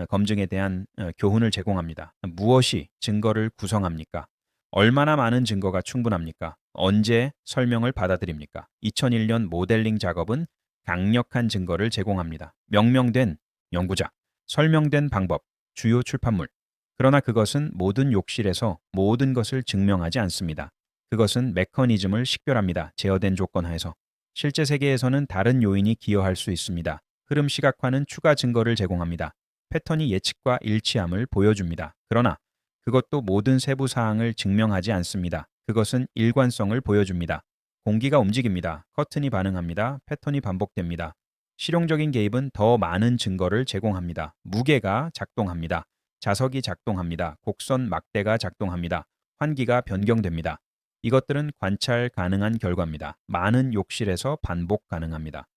검증에 대한 교훈을 제공합니다. 무엇이 증거를 구성합니까? 얼마나 많은 증거가 충분합니까? 언제 설명을 받아들입니까? 2001년 모델링 작업은 강력한 증거를 제공합니다. 명명된 연구자, 설명된 방법, 주요 출판물. 그러나 그것은 모든 욕실에서 모든 것을 증명하지 않습니다. 그것은 메커니즘을 식별합니다. 제어된 조건 하에서. 실제 세계에서는 다른 요인이 기여할 수 있습니다. 흐름 시각화는 추가 증거를 제공합니다. 패턴이 예측과 일치함을 보여줍니다. 그러나 그것도 모든 세부 사항을 증명하지 않습니다. 그것은 일관성을 보여줍니다. 공기가 움직입니다. 커튼이 반응합니다. 패턴이 반복됩니다. 실용적인 개입은 더 많은 증거를 제공합니다. 무게가 작동합니다. 자석이 작동합니다. 곡선 막대가 작동합니다. 환기가 변경됩니다. 이것들은 관찰 가능한 결과입니다. 많은 욕실에서 반복 가능합니다.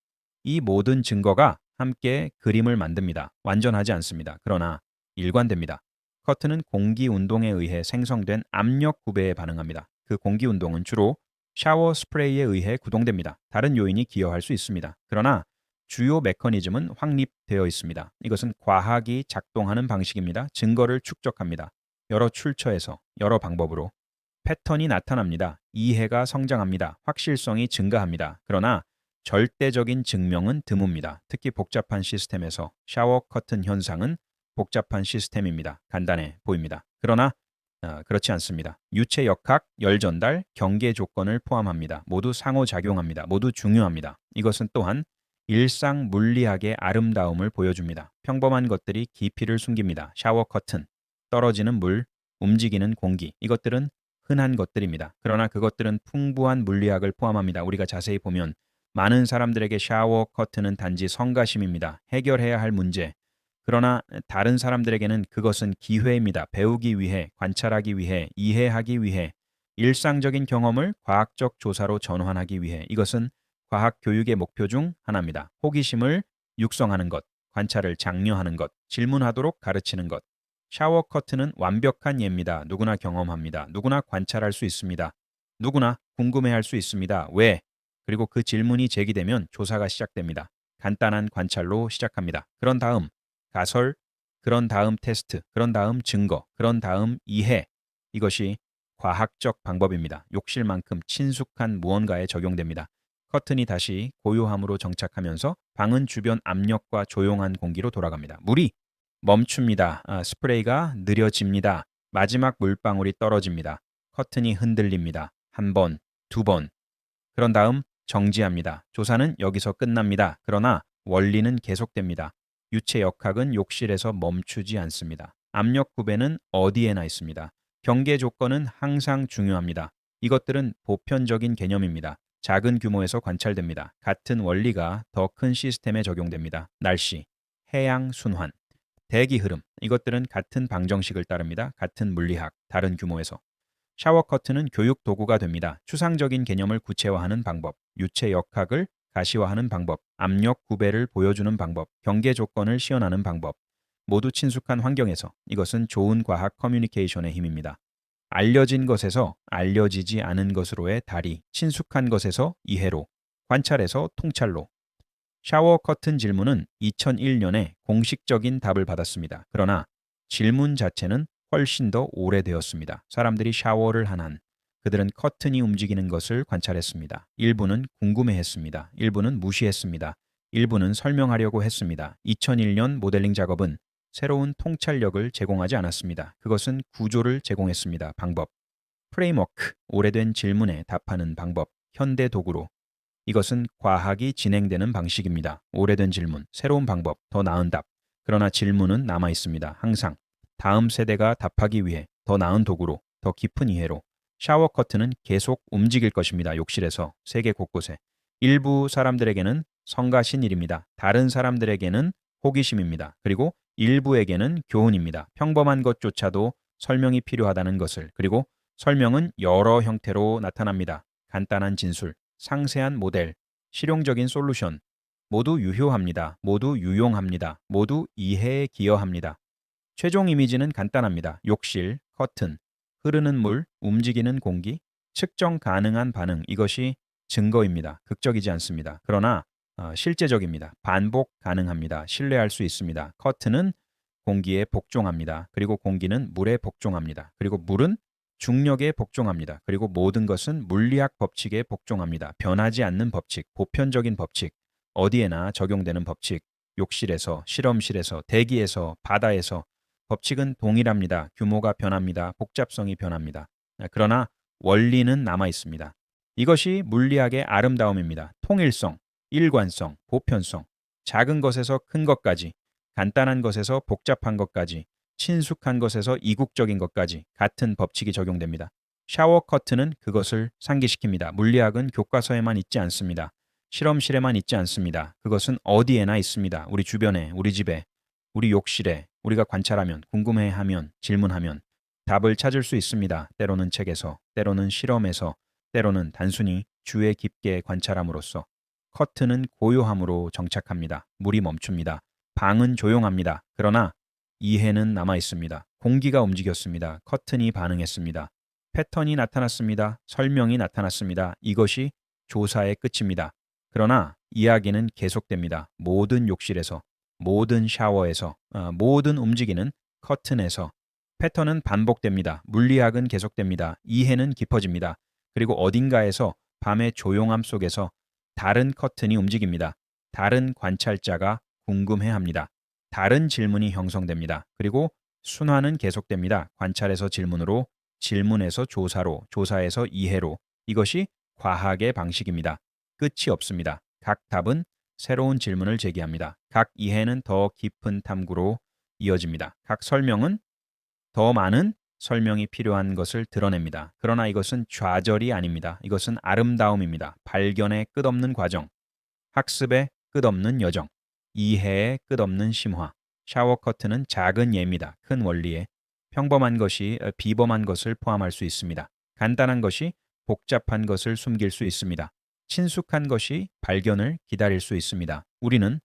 이 모든 증거가 함께 그림을 만듭니다. 완전하지 않습니다. 그러나 일관됩니다. 커튼은 공기 운동에 의해 생성된 압력 구배에 반응합니다. 그 공기 운동은 주로 샤워 스프레이에 의해 구동됩니다. 다른 요인이 기여할 수 있습니다. 그러나 주요 메커니즘은 확립되어 있습니다. 이것은 과학이 작동하는 방식입니다. 증거를 축적합니다. 여러 출처에서 여러 방법으로 패턴이 나타납니다. 이해가 성장합니다. 확실성이 증가합니다. 그러나 절대적인 증명은 드뭅니다. 특히 복잡한 시스템에서 샤워 커튼 현상은 복잡한 시스템입니다. 간단해 보입니다. 그러나 그렇지 않습니다. 유체 역학, 열 전달, 경계 조건을 포함합니다. 모두 상호작용합니다. 모두 중요합니다. 이것은 또한 일상 물리학의 아름다움을 보여줍니다. 평범한 것들이 깊이를 숨깁니다. 샤워 커튼, 떨어지는 물, 움직이는 공기. 이것들은 흔한 것들입니다. 그러나 그것들은 풍부한 물리학을 포함합니다. 우리가 자세히 보면 많은 사람들에게 샤워 커튼은 단지 성가심입니다. 해결해야 할 문제. 그러나 다른 사람들에게는 그것은 기회입니다. 배우기 위해, 관찰하기 위해, 이해하기 위해, 일상적인 경험을 과학적 조사로 전환하기 위해. 이것은 과학 교육의 목표 중 하나입니다. 호기심을 육성하는 것, 관찰을 장려하는 것, 질문하도록 가르치는 것. 샤워 커튼은 완벽한 예입니다. 누구나 경험합니다. 누구나 관찰할 수 있습니다. 누구나 궁금해할 수 있습니다. 왜? 그리고 그 질문이 제기되면 조사가 시작됩니다. 간단한 관찰로 시작합니다. 그런 다음 가설, 그런 다음 테스트, 그런 다음 증거, 그런 다음 이해. 이것이 과학적 방법입니다. 욕실만큼 친숙한 무언가에 적용됩니다. 커튼이 다시 고요함으로 정착하면서 방은 주변 압력과 조용한 공기로 돌아갑니다. 물이 멈춥니다. 스프레이가 느려집니다. 마지막 물방울이 떨어집니다. 커튼이 흔들립니다. 한 번, 두 번. 그런 다음 정지합니다. 조사는 여기서 끝납니다. 그러나 원리는 계속됩니다. 유체 역학은 욕실에서 멈추지 않습니다. 압력 구배는 어디에나 있습니다. 경계 조건은 항상 중요합니다. 이것들은 보편적인 개념입니다. 작은 규모에서 관찰됩니다. 같은 원리가 더 큰 시스템에 적용됩니다. 날씨, 해양 순환, 대기 흐름, 이것들은 같은 방정식을 따릅니다. 같은 물리학, 다른 규모에서. 샤워 커튼은 교육 도구가 됩니다. 추상적인 개념을 구체화하는 방법, 유체 역학을 가시화하는 방법, 압력 구배를 보여주는 방법, 경계 조건을 시연하는 방법. 모두 친숙한 환경에서. 이것은 좋은 과학 커뮤니케이션의 힘입니다. 알려진 것에서 알려지지 않은 것으로의 다리, 친숙한 것에서 이해로, 관찰에서 통찰로. 샤워 커튼 질문은 2001년에 공식적인 답을 받았습니다. 그러나 질문 자체는 훨씬 더 오래되었습니다. 사람들이 샤워를 한 한, 그들은 커튼이 움직이는 것을 관찰했습니다. 일부는 궁금해했습니다. 일부는 무시했습니다. 일부는 설명하려고 했습니다. 2001년 모델링 작업은 새로운 통찰력을 제공하지 않았습니다. 그것은 구조를 제공했습니다. 방법, 프레임워크, 오래된 질문에 답하는 방법, 현대 도구로. 이것은 과학이 진행되는 방식입니다. 오래된 질문, 새로운 방법, 더 나은 답. 그러나 질문은 남아 있습니다. 항상. 다음 세대가 답하기 위해 더 나은 도구로, 더 깊은 이해로. 샤워 커튼은 계속 움직일 것입니다. 욕실에서, 세계 곳곳에. 일부 사람들에게는 성가신 일입니다. 다른 사람들에게는 호기심입니다. 그리고 일부에게는 교훈입니다. 평범한 것조차도 설명이 필요하다는 것을. 그리고 설명은 여러 형태로 나타납니다. 간단한 진술, 상세한 모델, 실용적인 솔루션. 모두 유효합니다. 모두 유용합니다. 모두 이해에 기여합니다. 최종 이미지는 간단합니다. 욕실, 커튼, 흐르는 물, 움직이는 공기, 측정 가능한 반응. 이것이 증거입니다. 극적이지 않습니다. 그러나 실제적입니다. 반복 가능합니다. 신뢰할 수 있습니다. 커튼은 공기에 복종합니다. 그리고 공기는 물에 복종합니다. 그리고 물은 중력에 복종합니다. 그리고 모든 것은 물리학 법칙에 복종합니다. 변하지 않는 법칙, 보편적인 법칙, 어디에나 적용되는 법칙, 욕실에서, 실험실에서, 대기에서, 바다에서. 법칙은 동일합니다. 규모가 변합니다. 복잡성이 변합니다. 그러나 원리는 남아 있습니다. 이것이 물리학의 아름다움입니다. 통일성, 일관성, 보편성, 작은 것에서 큰 것까지, 간단한 것에서 복잡한 것까지, 친숙한 것에서 이국적인 것까지 같은 법칙이 적용됩니다. 샤워 커튼은 그것을 상기시킵니다. 물리학은 교과서에만 있지 않습니다. 실험실에만 있지 않습니다. 그것은 어디에나 있습니다. 우리 주변에, 우리 집에, 우리 욕실에. 우리가 관찰하면, 궁금해하면, 질문하면 답을 찾을 수 있습니다. 때로는 책에서, 때로는 실험에서, 때로는 단순히 주의 깊게 관찰함으로써. 커튼은 고요함으로 정착합니다. 물이 멈춥니다. 방은 조용합니다. 그러나 이해는 남아 있습니다. 공기가 움직였습니다. 커튼이 반응했습니다. 패턴이 나타났습니다. 설명이 나타났습니다. 이것이 조사의 끝입니다. 그러나 이야기는 계속됩니다. 모든 욕실에서, 모든 샤워에서, 모든 움직이는 커튼에서. 패턴은 반복됩니다. 물리학은 계속됩니다. 이해는 깊어집니다. 그리고 어딘가에서 밤의 조용함 속에서 다른 커튼이 움직입니다. 다른 관찰자가 궁금해합니다. 다른 질문이 형성됩니다. 그리고 순환은 계속됩니다. 관찰에서 질문으로, 질문에서 조사로, 조사에서 이해로. 이것이 과학의 방식입니다. 끝이 없습니다. 각 답은 새로운 질문을 제기합니다. 각 이해는 더 깊은 탐구로 이어집니다. 각 설명은 더 많은 설명이 필요한 것을 드러냅니다. 그러나 이것은 좌절이 아닙니다. 이것은 아름다움입니다. 발견의 끝없는 과정, 학습의 끝없는 여정, 이해의 끝없는 심화. 샤워 커튼은 작은 예입니다. 큰 원리에 평범한 것이 비범한 것을 포함할 수 있습니다. 간단한 것이 복잡한 것을 숨길 수 있습니다. 친숙한 것이 발견을 기다릴 수 있습니다. 우리는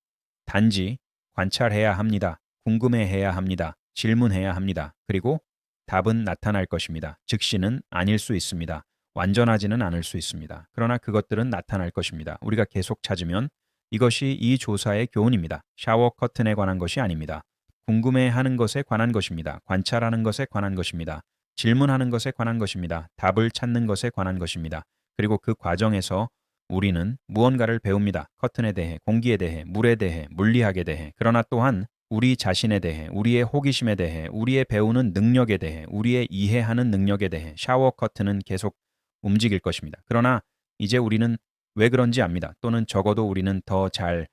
단지 관찰해야 합니다. 궁금해해야 합니다. 질문해야 합니다. 그리고 답은 나타날 것입니다. 즉시는 아닐 수 있습니다. 완전하지는 않을 수 있습니다. 그러나 그것들은 나타날 것입니다. 우리가 계속 찾으면. 이것이 이 조사의 교훈입니다. 샤워 커튼에 관한 것이 아닙니다. 궁금해하는 것에 관한 것입니다. 관찰하는 것에 관한 것입니다. 질문하는 것에 관한 것입니다. 답을 찾는 것에 관한 것입니다. 그리고 그 과정에서 우리는 무언가를 배웁니다. 커튼에 대해, 공기에 대해, 물에 대해, 물리학에 대해. 그러나 또한 우리 자신에 대해, 우리의 호기심에 대해, 우리의 배우는 능력에 대해, 우리의 이해하는 능력에 대해. 샤워 커튼은 계속 움직일 것입니다. 그러나 이제 우리는 왜 그런지 압니다. 또는 적어도 우리는 더 잘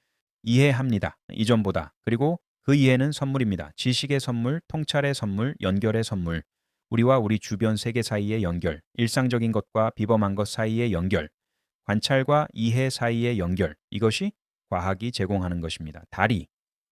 이해합니다. 이전보다. 그리고 그 이해는 선물입니다. 지식의 선물, 통찰의 선물, 연결의 선물. 우리와 우리 주변 세계 사이의 연결, 일상적인 것과 비범한 것 사이의 연결, 관찰과 이해 사이의 연결. 이것이 과학이 제공하는 것입니다. 다리.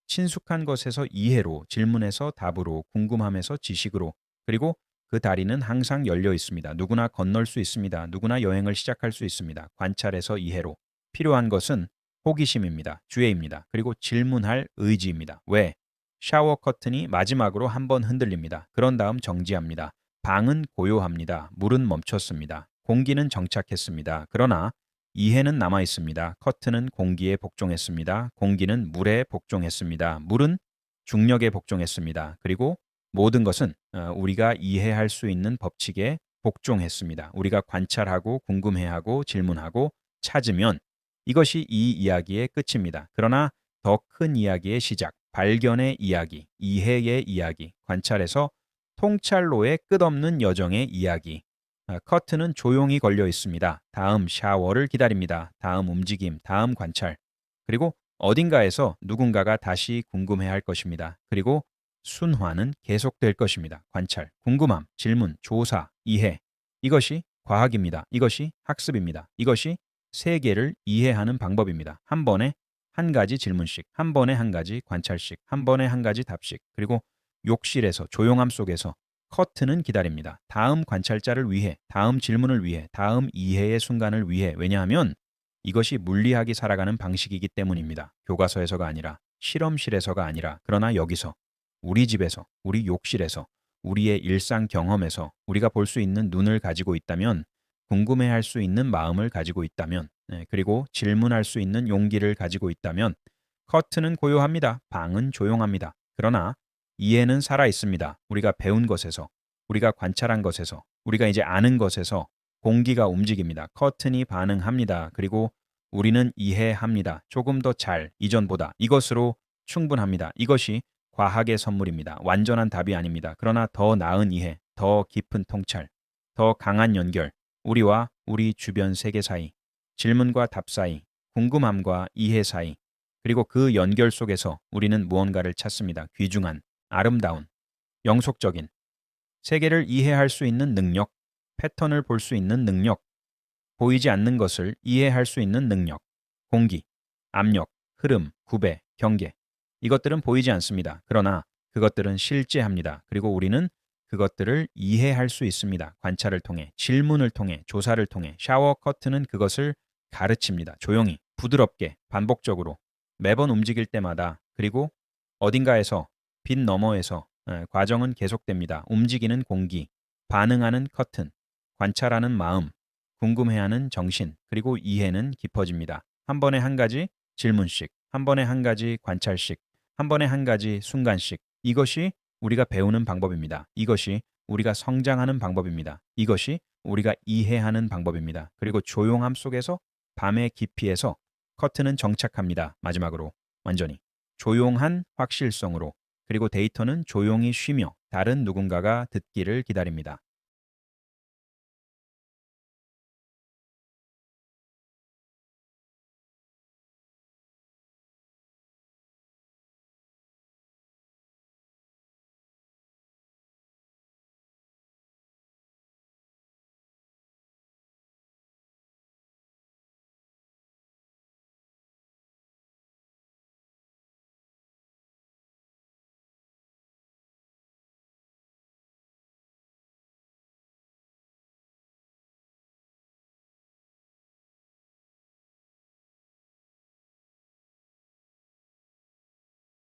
친숙한 것에서 이해로, 질문에서 답으로, 궁금함에서 지식으로. 그리고 그 다리는 항상 열려 있습니다. 누구나 건널 수 있습니다. 누구나 여행을 시작할 수 있습니다. 관찰에서 이해로. 필요한 것은 호기심입니다. 주의입니다. 그리고 질문할 의지입니다. 왜? 샤워 커튼이 마지막으로 한 번 흔들립니다. 그런 다음 정지합니다. 방은 고요합니다. 물은 멈췄습니다. 공기는 정착했습니다. 그러나 이해는 남아 있습니다. 커튼은 공기에 복종했습니다. 공기는 물에 복종했습니다. 물은 중력에 복종했습니다. 그리고 모든 것은 우리가 이해할 수 있는 법칙에 복종했습니다. 우리가 관찰하고 궁금해하고 질문하고 찾으면 이것이 이 이야기의 끝입니다. 그러나 더 큰 이야기의 시작, 발견의 이야기, 이해의 이야기, 관찰에서 통찰로의 끝없는 여정의 이야기. 커튼은 조용히 걸려 있습니다. 다음 샤워를 기다립니다. 다음 움직임, 다음 관찰. 그리고 어딘가에서 누군가가 다시 궁금해할 것입니다. 그리고 순환은 계속될 것입니다. 관찰, 궁금함, 질문, 조사, 이해. 이것이 과학입니다. 이것이 학습입니다. 이것이 세계를 이해하는 방법입니다. 한 번에 한 가지 질문씩, 한 번에 한 가지 관찰씩, 한 번에 한 가지 답씩. 그리고 욕실에서 조용함 속에서 커튼은 기다립니다. 다음 관찰자를 위해, 다음 질문을 위해, 다음 이해의 순간을 위해. 왜냐하면 이것이 물리학이 살아가는 방식이기 때문입니다. 교과서에서가 아니라, 실험실에서가 아니라, 그러나 여기서, 우리 집에서, 우리 욕실에서, 우리의 일상 경험에서 우리가 볼 수 있는 눈을 가지고 있다면, 궁금해할 수 있는 마음을 가지고 있다면, 그리고 질문할 수 있는 용기를 가지고 있다면 커튼은 고요합니다. 방은 조용합니다. 그러나 이해는 살아 있습니다. 우리가 배운 것에서, 우리가 관찰한 것에서, 우리가 이제 아는 것에서 공기가 움직입니다. 커튼이 반응합니다. 그리고 우리는 이해합니다. 조금 더 잘, 이전보다. 이것으로 충분합니다. 이것이 과학의 선물입니다. 완전한 답이 아닙니다. 그러나 더 나은 이해, 더 깊은 통찰, 더 강한 연결, 우리와 우리 주변 세계 사이, 질문과 답 사이, 궁금함과 이해 사이, 그리고 그 연결 속에서 우리는 무언가를 찾습니다. 귀중한, 아름다운, 영속적인, 세계를 이해할 수 있는 능력, 패턴을 볼 수 있는 능력, 보이지 않는 것을 이해할 수 있는 능력, 공기, 압력, 흐름, 구배, 경계. 이것들은 보이지 않습니다. 그러나 그것들은 실제합니다. 그리고 우리는 그것들을 이해할 수 있습니다. 관찰을 통해, 질문을 통해, 조사를 통해. 샤워 커튼은 그것을 가르칩니다. 조용히, 부드럽게, 반복적으로, 매번 움직일 때마다. 그리고 어딘가에서, 빛 너머에서 과정은 계속됩니다. 움직이는 공기, 반응하는 커튼, 관찰하는 마음, 궁금해하는 정신, 그리고 이해는 깊어집니다. 한 번에 한 가지 질문씩, 한 번에 한 가지 관찰씩, 한 번에 한 가지 순간씩. 이것이 우리가 배우는 방법입니다. 이것이 우리가 성장하는 방법입니다. 이것이 우리가 이해하는 방법입니다. 그리고 조용함 속에서, 밤의 깊이에서 커튼은 정착합니다. 마지막으로 완전히 조용한 확실성으로. 그리고 데이터는 조용히 쉬며 다른 누군가가 듣기를 기다립니다.